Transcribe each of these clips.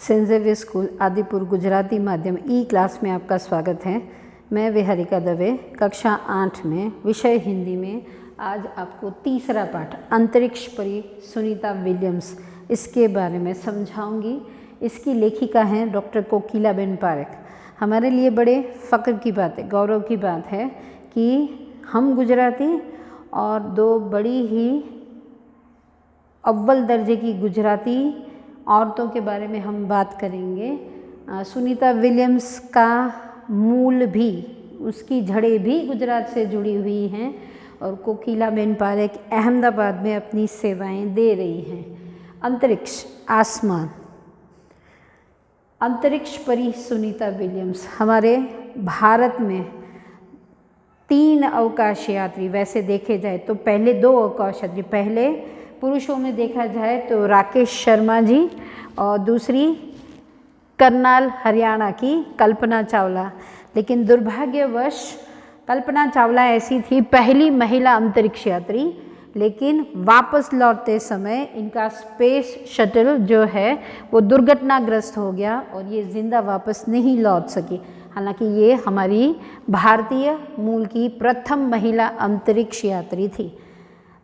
Saint Xavier school Adipur Gujarati माध्यम ई class में आपका स्वागत है। मैं विहारिका दवे, कक्षा 8 में, विषय हिंदी में। आज आपको तीसरा पाठ अंतरिक्ष परी सुनीता विलियम्स, इसके बारे में समझाऊंगी। इसकी लेखिका हैं डॉक्टर कोकिलाबेन पारेख। हमारे लिए बड़े फ़ख्र की बात है, गौरव की बात है कि हम गुजराती और दो बड़ी ही अव्वल दर्जे की गुजराती औरतों के बारे में हम बात करेंगे। सुनीता विलियम्स का मूल भी, उसकी जड़ें भी गुजरात से जुड़ी हुई हैं और कोकिलाबेन पारेख अहमदाबाद में अपनी सेवाएं दे रही हैं। अंतरिक्ष, आसमान, अंतरिक्ष परी सुनीता विलियम्स। हमारे भारत में 3 अवकाश यात्री, वैसे देखे जाए तो पहले 2 अवकाश यात्री, पहले पुरुषों में देखा जाए तो राकेश शर्मा जी और दूसरी करनाल हरियाणा की कल्पना चावला। लेकिन दुर्भाग्यवश कल्पना चावला ऐसी थी पहली महिला अंतरिक्ष यात्री, लेकिन वापस लौटते समय इनका स्पेस शटल जो है वो दुर्घटनाग्रस्त हो गया और ये ज़िंदा वापस नहीं लौट सकी। हालांकि ये हमारी भारतीय मूल की प्रथम महिला अंतरिक्ष यात्री थी।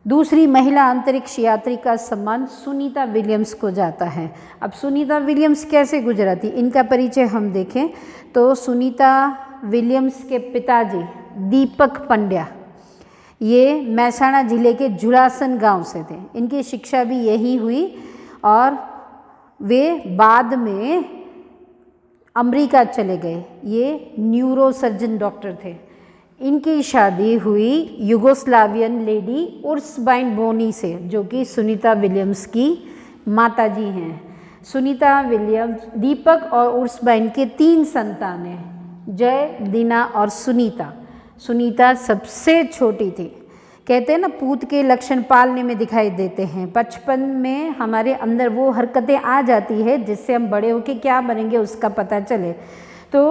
दूसरी महिला अंतरिक्ष यात्री का सम्मान सुनीता विलियम्स को जाता है। अब सुनीता विलियम्स कैसे गुजराती, इनका परिचय हम देखें तो सुनीता विलियम्स के पिताजी दीपक पंड्या, ये महसाणा जिले के जुलासन गांव से थे। इनकी शिक्षा भी यही हुई और वे बाद में अमेरिका चले गए। ये न्यूरोसर्जन डॉक्टर थे। इनकी शादी हुई युगोस्लावियन लेडी उर्सबाइन बोनी से, जो कि सुनीता विलियम्स की माताजी हैं। सुनीता विलियम्स, दीपक और उर्सबाइन के 3 संतान हैं, जय, दीना और सुनीता। सुनीता सबसे छोटी थी। कहते हैं ना, पूत के लक्षण पालने में दिखाई देते हैं। बचपन में हमारे अंदर वो हरकतें आ जाती है जिससे हम बड़े होकर क्या बनेंगे उसका पता चले। तो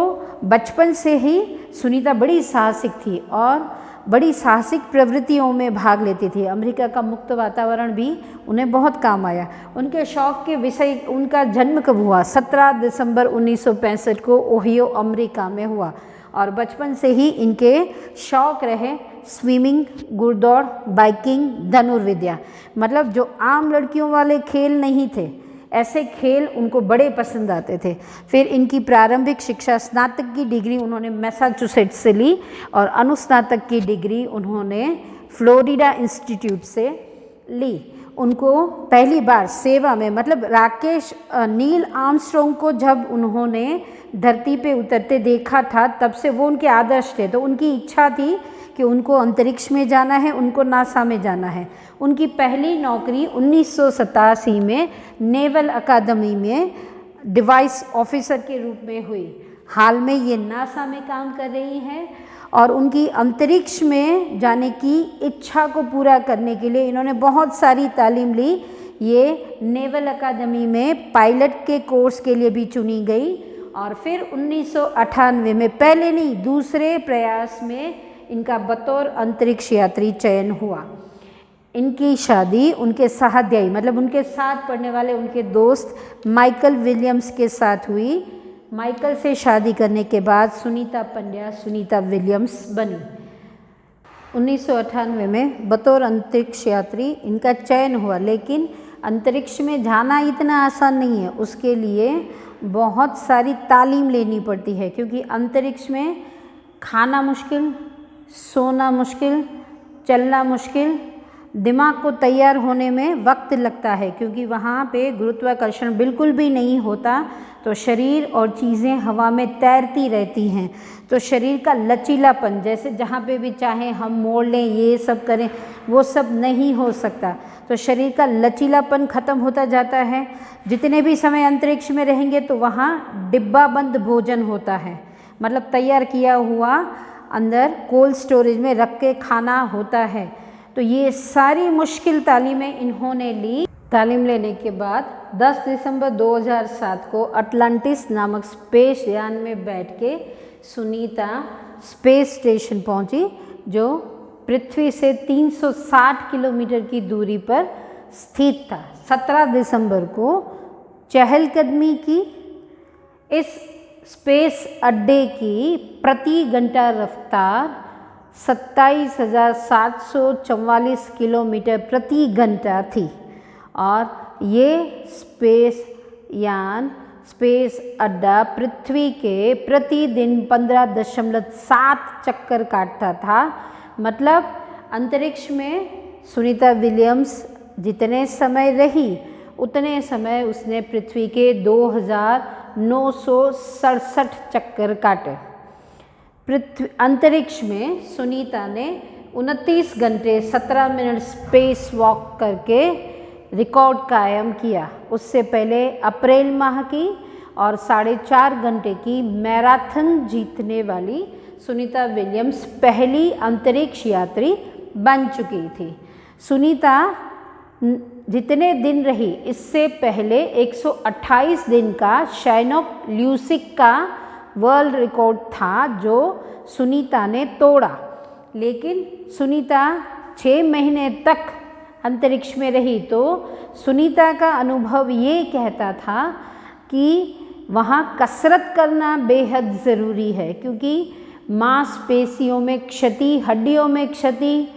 बचपन से ही सुनीता बड़ी साहसिक थी और बड़ी साहसिक प्रवृत्तियों में भाग लेती थी। अमेरिका का मुक्त वातावरण भी उन्हें बहुत काम आया। उनके शौक़ के विषय, उनका जन्म कब हुआ? 17 दिसंबर 1965 को ओहियो, अमेरिका में हुआ। और बचपन से ही इनके शौक़ रहे स्विमिंग, घुड़दौड़, बाइकिंग, धनुर्विद्या। मतलब जो आम लड़कियों वाले खेल नहीं थे, ऐसे खेल उनको बड़े पसंद आते थे। फिर इनकी प्रारंभिक शिक्षा, स्नातक की डिग्री उन्होंने मैसाचुसेट्स से ली और अनुस्नातक की डिग्री उन्होंने फ्लोरिडा इंस्टीट्यूट से ली। उनको पहली बार सेवा में, मतलब राकेश नील आर्मस्ट्रॉन्ग को जब उन्होंने धरती पे उतरते देखा था, तब से वो उनके आदर्श थे। तो उनकी इच्छा थी कि उनको अंतरिक्ष में जाना है, उनको नासा में जाना है। उनकी पहली नौकरी 1987 में नेवल अकादमी में डिवाइस ऑफिसर के रूप में हुई। हाल में ये नासा में काम कर रही हैं और उनकी अंतरिक्ष में जाने की इच्छा को पूरा करने के लिए इन्होंने बहुत सारी तालीम ली। ये नेवल अकादमी में पायलट के कोर्स के लिए भी चुनी गई और फिर 1998 में, पहले नहीं दूसरे प्रयास में, इनका बतौर अंतरिक्ष यात्री चयन हुआ। इनकी शादी उनके सहाध्यायी, मतलब उनके साथ पढ़ने वाले उनके दोस्त माइकल विलियम्स के साथ हुई। माइकल से शादी करने के बाद सुनीता पंड्या सुनीता विलियम्स बनी। 1998 में बतौर अंतरिक्ष यात्री इनका चयन हुआ। लेकिन अंतरिक्ष में जाना इतना आसान नहीं है, उसके लिए बहुत सारी तालीम लेनी पड़ती है, क्योंकि अंतरिक्ष में खाना मुश्किल, सोना मुश्किल, चलना मुश्किल, दिमाग को तैयार होने में वक्त लगता है, क्योंकि वहाँ पे गुरुत्वाकर्षण बिल्कुल भी नहीं होता। तो शरीर और चीज़ें हवा में तैरती रहती हैं। तो शरीर का लचीलापन, जैसे जहाँ पे भी चाहें हम मोड़ लें, ये सब करें, वो सब नहीं हो सकता। तो शरीर का लचीलापन ख़त्म होता जाता है। जितने भी समय अंतरिक्ष में रहेंगे तो वहाँ डिब्बा बंद भोजन होता है, मतलब तैयार किया हुआ अंदर कोल्ड स्टोरेज में रख के खाना होता है। तो ये सारी मुश्किल तालीमें इन्होंने ली। तालीम लेने के बाद 10 दिसंबर 2007 को अटलांटिस नामक स्पेस यान में बैठ के सुनीता स्पेस स्टेशन पहुंची, जो पृथ्वी से 360 किलोमीटर की दूरी पर स्थित था। 17 दिसंबर को चहलकदमी की। इस स्पेस अड्डे की प्रति घंटा रफ्तार 27,744 किलोमीटर प्रति घंटा थी और ये स्पेस अड्डा पृथ्वी के प्रतिदिन 15.7 चक्कर काटता था। मतलब अंतरिक्ष में सुनीता विलियम्स जितने समय रही उतने समय उसने पृथ्वी के 2,967 चक्कर काटे। अंतरिक्ष में सुनीता ने 29 घंटे 17 मिनट स्पेस वॉक करके रिकॉर्ड कायम किया। उससे पहले अप्रैल माह की और 4.5 घंटे की मैराथन जीतने वाली सुनीता विलियम्स पहली अंतरिक्ष यात्री बन चुकी थी। सुनीता जितने दिन रही इससे पहले 128 दिन का शाइनोक ल्यूसिक का वर्ल्ड रिकॉर्ड था जो सुनीता ने तोड़ा। लेकिन सुनीता 6 महीने तक अंतरिक्ष में रही तो सुनीता का अनुभव ये कहता था कि वहाँ कसरत करना बेहद ज़रूरी है, क्योंकि मांसपेशियों में क्षति, हड्डियों में क्षति,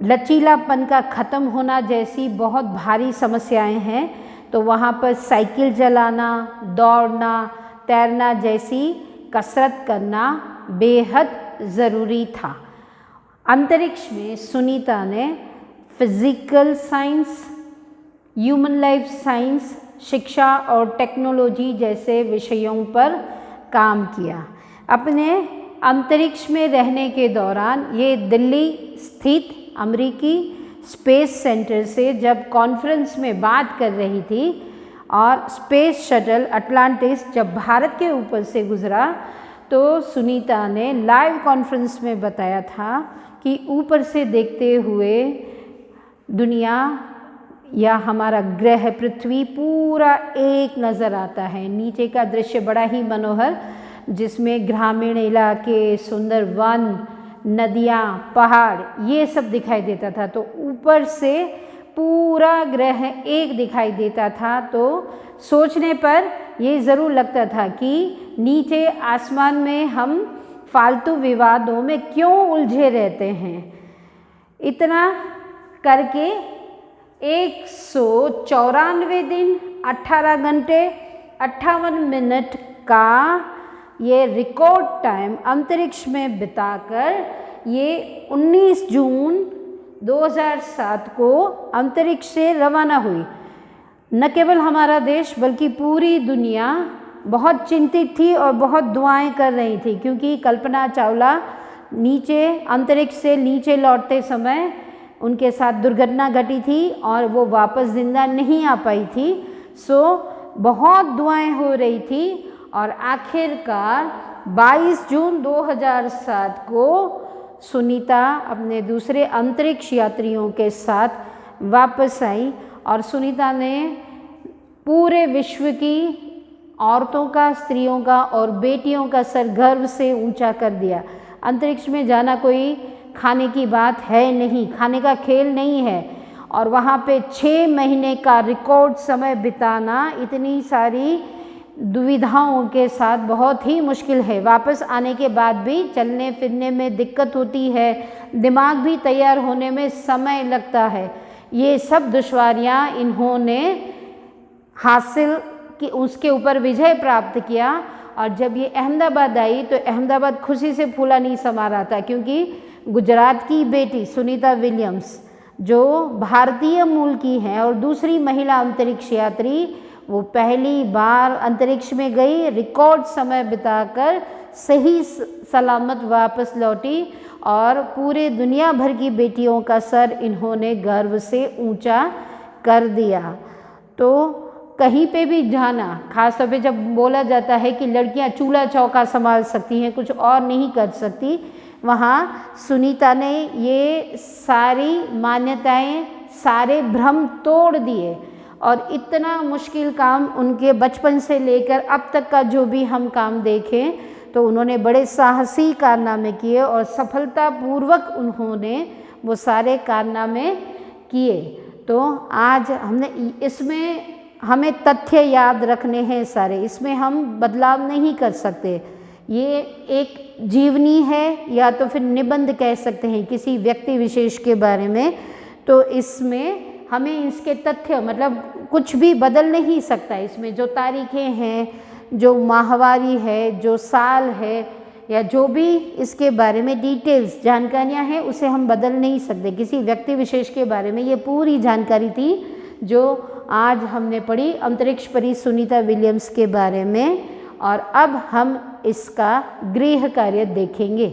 लचीलापन का ख़त्म होना जैसी बहुत भारी समस्याएं हैं। तो वहाँ पर साइकिल चलाना, दौड़ना, तैरना जैसी कसरत करना बेहद ज़रूरी था। अंतरिक्ष में सुनीता ने physical science, human life science, शिक्षा और टेक्नोलॉजी जैसे विषयों पर काम किया। अपने अंतरिक्ष में रहने के दौरान ये दिल्ली स्थित अमेरिकी स्पेस सेंटर से जब कॉन्फ्रेंस में बात कर रही थी और स्पेस शटल अटलांटिस जब भारत के ऊपर से गुजरा तो सुनीता ने लाइव कॉन्फ्रेंस में बताया था कि ऊपर से देखते हुए दुनिया या हमारा ग्रह पृथ्वी पूरा एक नज़र आता है। नीचे का दृश्य बड़ा ही मनोहर, जिसमें ग्रामीण इलाके, सुंदर वन, नदियाँ, पहाड़ ये सब दिखाई देता था। तो ऊपर से पूरा ग्रह एक दिखाई देता था। तो सोचने पर ये ज़रूर लगता था कि नीचे आसमान में हम फालतू विवादों में क्यों उलझे रहते हैं। इतना करके 194 दिन 18 घंटे 58 मिनट का ये रिकॉर्ड टाइम अंतरिक्ष में बिताकर ये 19 जून 2007 को अंतरिक्ष से रवाना हुई। न केवल हमारा देश बल्कि पूरी दुनिया बहुत चिंतित थी और बहुत दुआएं कर रही थी, क्योंकि कल्पना चावला नीचे अंतरिक्ष से नीचे लौटते समय उनके साथ दुर्घटना घटी थी और वो वापस जिंदा नहीं आ पाई थी। सो बहुत दुआएं हो रही थी और आखिरकार 22 जून 2007 को सुनीता अपने दूसरे अंतरिक्ष यात्रियों के साथ वापस आई और सुनीता ने पूरे विश्व की औरतों का, स्त्रियों का और बेटियों का सर गर्व से ऊंचा कर दिया। अंतरिक्ष में जाना कोई खाने की बात है नहीं, खाने का खेल नहीं है। और वहाँ पे 6 महीने का रिकॉर्ड समय बिताना इतनी सारी दुविधाओं के साथ बहुत ही मुश्किल है। वापस आने के बाद भी चलने फिरने में दिक्कत होती है, दिमाग भी तैयार होने में समय लगता है। ये सब दुश्वारियाँ इन्होंने हासिल कि उसके ऊपर विजय प्राप्त किया। और जब ये अहमदाबाद आई तो अहमदाबाद खुशी से फूला नहीं समा रहा था, क्योंकि गुजरात की बेटी सुनीता विलियम्स जो भारतीय मूल की हैं और दूसरी महिला अंतरिक्ष यात्री, वो पहली बार अंतरिक्ष में गई, रिकॉर्ड समय बिताकर सही सलामत वापस लौटी और पूरे दुनिया भर की बेटियों का सर इन्होंने गर्व से ऊंचा कर दिया। तो कहीं पे भी जाना, खासतौर पे जब बोला जाता है कि लड़कियां चूल्हा चौका संभाल सकती हैं, कुछ और नहीं कर सकती, वहाँ सुनीता ने ये सारी मान्यताएं, सारे भ्रम तोड़ दिए और इतना मुश्किल काम उनके बचपन से लेकर अब तक का जो भी हम काम देखें तो उन्होंने बड़े साहसी कारनामे किए और सफलतापूर्वक उन्होंने वो सारे कारनामे किए। तो आज हमने इसमें हमें तथ्य याद रखने हैं सारे, इसमें हम बदलाव नहीं कर सकते। ये एक जीवनी है या तो फिर निबंध कह सकते हैं किसी व्यक्ति विशेष के बारे में, तो इसमें हमें इसके तथ्य मतलब कुछ भी बदल नहीं सकता। इसमें जो तारीखें हैं, जो माहवारी है, जो साल है, या जो भी इसके बारे में डिटेल्स जानकारियां हैं, उसे हम बदल नहीं सकते। किसी व्यक्ति विशेष के बारे में ये पूरी जानकारी थी जो आज हमने पढ़ी अंतरिक्ष परी सुनीता विलियम्स के बारे में। और अब हम इसका गृह कार्य देखेंगे।